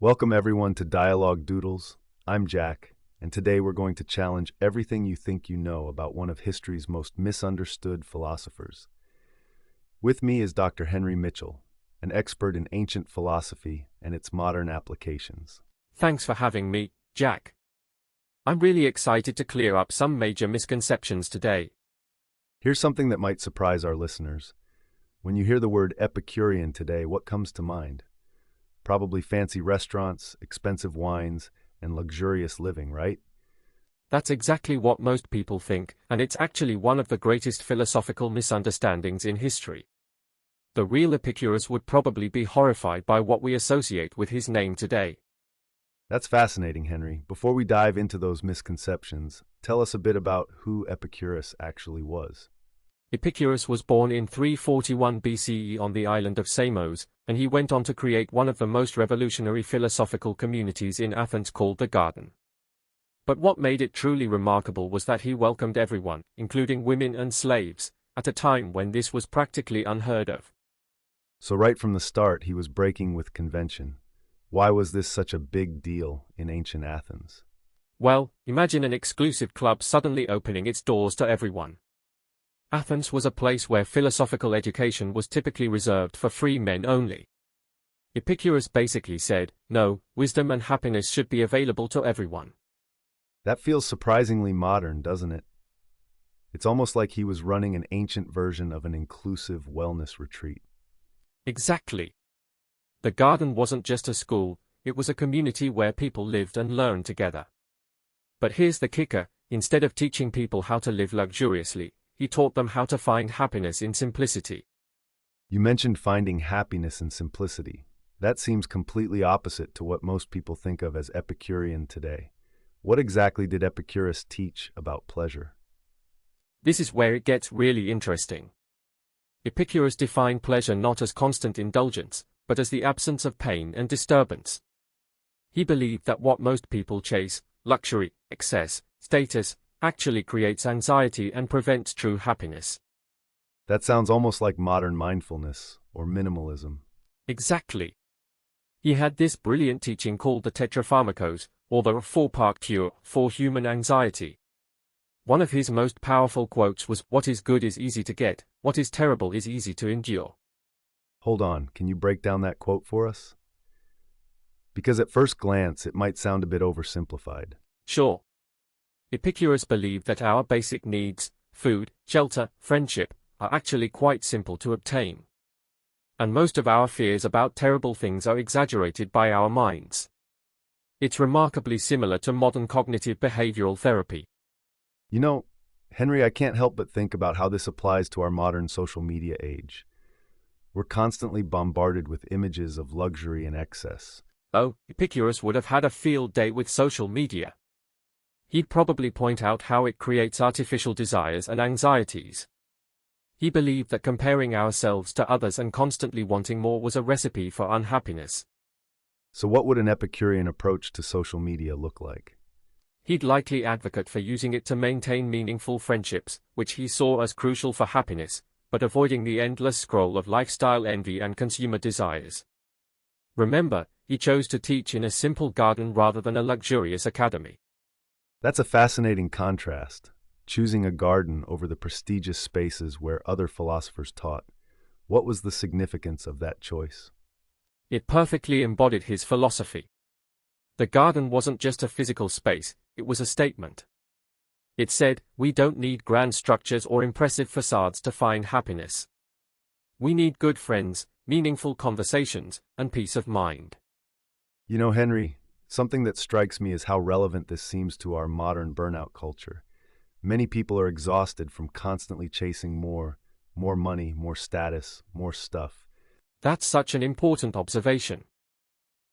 Welcome everyone to Dialogue Doodles. I'm Jack, and today we're going to challenge everything you think you know about one of history's most misunderstood philosophers. With me is Dr. Henry Mitchell, an expert in ancient philosophy and its modern applications. Thanks for having me, Jack. I'm really excited to clear up some major misconceptions today. Here's something that might surprise our listeners. When you hear the word Epicurean today, what comes to mind? Probably fancy restaurants, expensive wines, and luxurious living, right? That's exactly what most people think, and it's actually one of the greatest philosophical misunderstandings in history. The real Epicurus would probably be horrified by what we associate with his name today. That's fascinating, Henry. Before we dive into those misconceptions, tell us a bit about who Epicurus actually was. Epicurus was born in 341 BCE on the island of Samos, and he went on to create one of the most revolutionary philosophical communities in Athens called the Garden. But what made it truly remarkable was that he welcomed everyone, including women and slaves, at a time when this was practically unheard of. So right from the start, he was breaking with convention. Why was this such a big deal in ancient Athens? Well, imagine an exclusive club suddenly opening its doors to everyone. Athens was a place where philosophical education was typically reserved for free men only. Epicurus basically said, no, wisdom and happiness should be available to everyone. That feels surprisingly modern, doesn't it? It's almost like he was running an ancient version of an inclusive wellness retreat. Exactly. The Garden wasn't just a school, it was a community where people lived and learned together. But here's the kicker, instead of teaching people how to live luxuriously, he taught them how to find happiness in simplicity. You mentioned finding happiness in simplicity. That seems completely opposite to what most people think of as Epicurean today. What exactly did Epicurus teach about pleasure? This is where it gets really interesting. Epicurus defined pleasure not as constant indulgence, but as the absence of pain and disturbance. He believed that what most people chase, luxury, excess, status, actually creates anxiety and prevents true happiness. That sounds almost like modern mindfulness or minimalism. Exactly. He had this brilliant teaching called the Tetrapharmakos, or the four-part cure for human anxiety. One of his most powerful quotes was, "What is good is easy to get, what is terrible is easy to endure." Hold on, can you break down that quote for us? Because at first glance, it might sound a bit oversimplified. Sure. Epicurus believed that our basic needs, food, shelter, friendship, are actually quite simple to obtain. And most of our fears about terrible things are exaggerated by our minds. It's remarkably similar to modern cognitive behavioral therapy. You know, Henry, I can't help but think about how this applies to our modern social media age. We're constantly bombarded with images of luxury and excess. Oh, Epicurus would have had a field day with social media. He'd probably point out how it creates artificial desires and anxieties. He believed that comparing ourselves to others and constantly wanting more was a recipe for unhappiness. So what would an Epicurean approach to social media look like? He'd likely advocate for using it to maintain meaningful friendships, which he saw as crucial for happiness, but avoiding the endless scroll of lifestyle envy and consumer desires. Remember, he chose to teach in a simple garden rather than a luxurious academy. That's a fascinating contrast, choosing a garden over the prestigious spaces where other philosophers taught. What was the significance of that choice? It perfectly embodied his philosophy. The garden wasn't just a physical space, it was a statement. It said, we don't need grand structures or impressive facades to find happiness. We need good friends, meaningful conversations, and peace of mind. You know, Henry, something that strikes me is how relevant this seems to our modern burnout culture. Many people are exhausted from constantly chasing more money, more status, more stuff. That's such an important observation.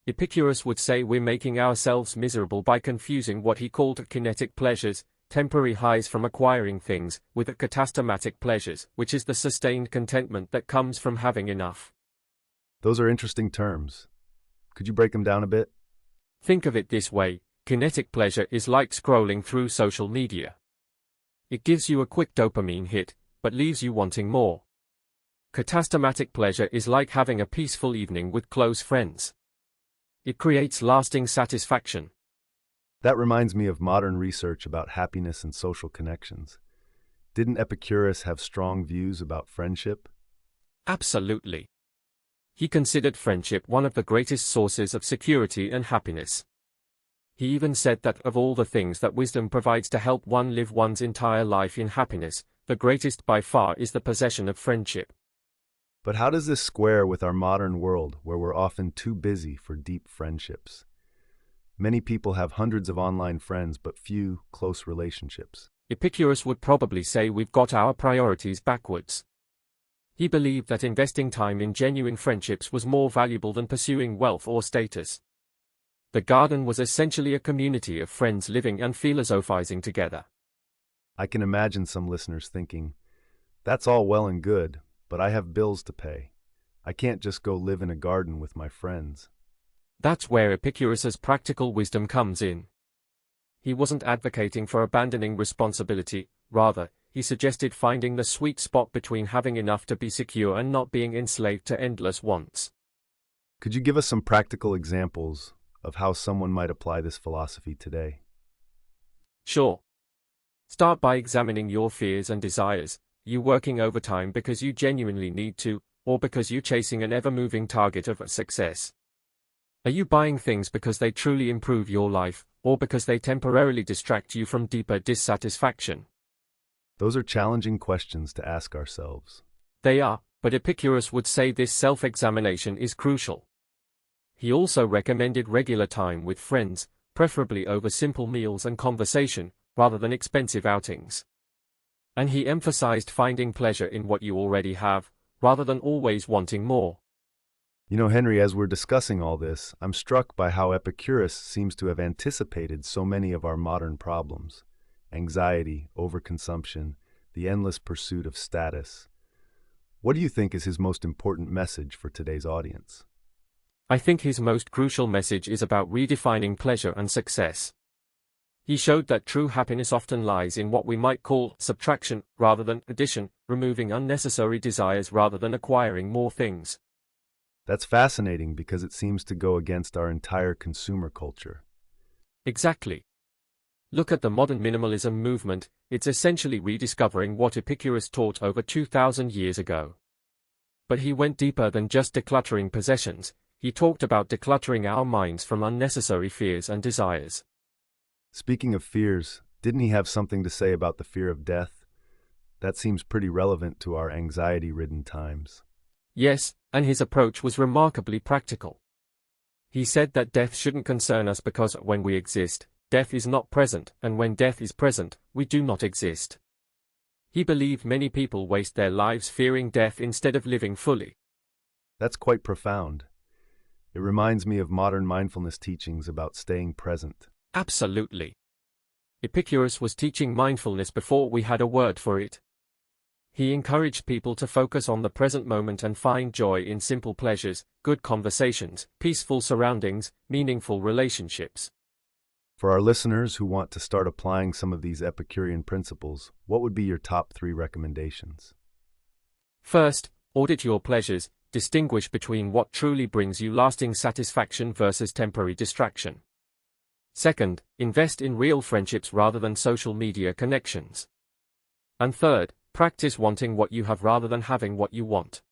Epicurus would say we're making ourselves miserable by confusing what he called kinetic pleasures, temporary highs from acquiring things, with catastamatic pleasures, which is the sustained contentment that comes from having enough. Those are interesting terms. Could you break them down a bit? Think of it this way, kinetic pleasure is like scrolling through social media. It gives you a quick dopamine hit, but leaves you wanting more. Catastamatic pleasure is like having a peaceful evening with close friends. It creates lasting satisfaction. That reminds me of modern research about happiness and social connections. Didn't Epicurus have strong views about friendship? Absolutely. He considered friendship one of the greatest sources of security and happiness. He even said that of all the things that wisdom provides to help one live one's entire life in happiness, the greatest by far is the possession of friendship. But how does this square with our modern world where we're often too busy for deep friendships? Many people have hundreds of online friends but few close relationships. Epicurus would probably say we've got our priorities backwards. He believed that investing time in genuine friendships was more valuable than pursuing wealth or status. The garden was essentially a community of friends living and philosophizing together. I can imagine some listeners thinking, that's all well and good, but I have bills to pay. I can't just go live in a garden with my friends. That's where Epicurus's practical wisdom comes in. He wasn't advocating for abandoning responsibility, rather, he suggested finding the sweet spot between having enough to be secure and not being enslaved to endless wants. Could you give us some practical examples of how someone might apply this philosophy today? Sure. Start by examining your fears and desires. You working overtime because you genuinely need to, or because you're chasing an ever-moving target of success? Are you buying things because they truly improve your life, or because they temporarily distract you from deeper dissatisfaction? Those are challenging questions to ask ourselves. They are, but Epicurus would say this self-examination is crucial. He also recommended regular time with friends, preferably over simple meals and conversation, rather than expensive outings. And he emphasized finding pleasure in what you already have, rather than always wanting more. You know, Henry, as we're discussing all this, I'm struck by how Epicurus seems to have anticipated so many of our modern problems. Anxiety, overconsumption, the endless pursuit of status. What do you think is his most important message for today's audience? I think his most crucial message is about redefining pleasure and success. He showed that true happiness often lies in what we might call subtraction rather than addition, removing unnecessary desires rather than acquiring more things. That's fascinating because it seems to go against our entire consumer culture. Exactly. Look at the modern minimalism movement, it's essentially rediscovering what Epicurus taught over 2,000 years ago. But he went deeper than just decluttering possessions, he talked about decluttering our minds from unnecessary fears and desires. Speaking of fears, didn't he have something to say about the fear of death? That seems pretty relevant to our anxiety-ridden times. Yes, and his approach was remarkably practical. He said that death shouldn't concern us because when we exist, death is not present, and when death is present, we do not exist. He believed many people waste their lives fearing death instead of living fully. That's quite profound. It reminds me of modern mindfulness teachings about staying present. Absolutely. Epicurus was teaching mindfulness before we had a word for it. He encouraged people to focus on the present moment and find joy in simple pleasures, good conversations, peaceful surroundings, meaningful relationships. For our listeners who want to start applying some of these Epicurean principles, what would be your top 3 recommendations? First, audit your pleasures, distinguish between what truly brings you lasting satisfaction versus temporary distraction. Second, invest in real friendships rather than social media connections. And third, practice wanting what you have rather than having what you want.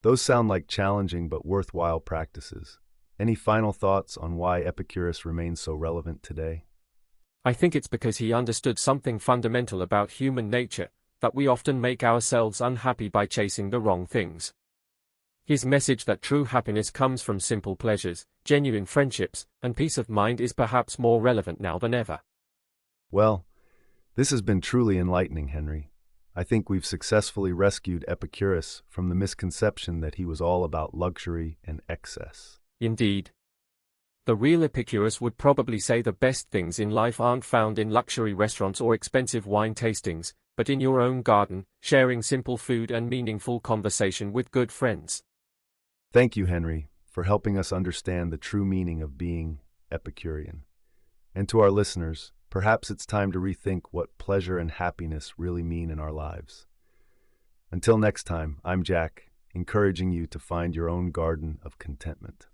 Those sound like challenging but worthwhile practices. Any final thoughts on why Epicurus remains so relevant today? I think it's because he understood something fundamental about human nature, that we often make ourselves unhappy by chasing the wrong things. His message that true happiness comes from simple pleasures, genuine friendships, and peace of mind is perhaps more relevant now than ever. Well, this has been truly enlightening, Henry. I think we've successfully rescued Epicurus from the misconception that he was all about luxury and excess. Indeed. The real Epicurus would probably say the best things in life aren't found in luxury restaurants or expensive wine tastings, but in your own garden, sharing simple food and meaningful conversation with good friends. Thank you, Henry, for helping us understand the true meaning of being Epicurean. And to our listeners, perhaps it's time to rethink what pleasure and happiness really mean in our lives. Until next time, I'm Jack, encouraging you to find your own garden of contentment.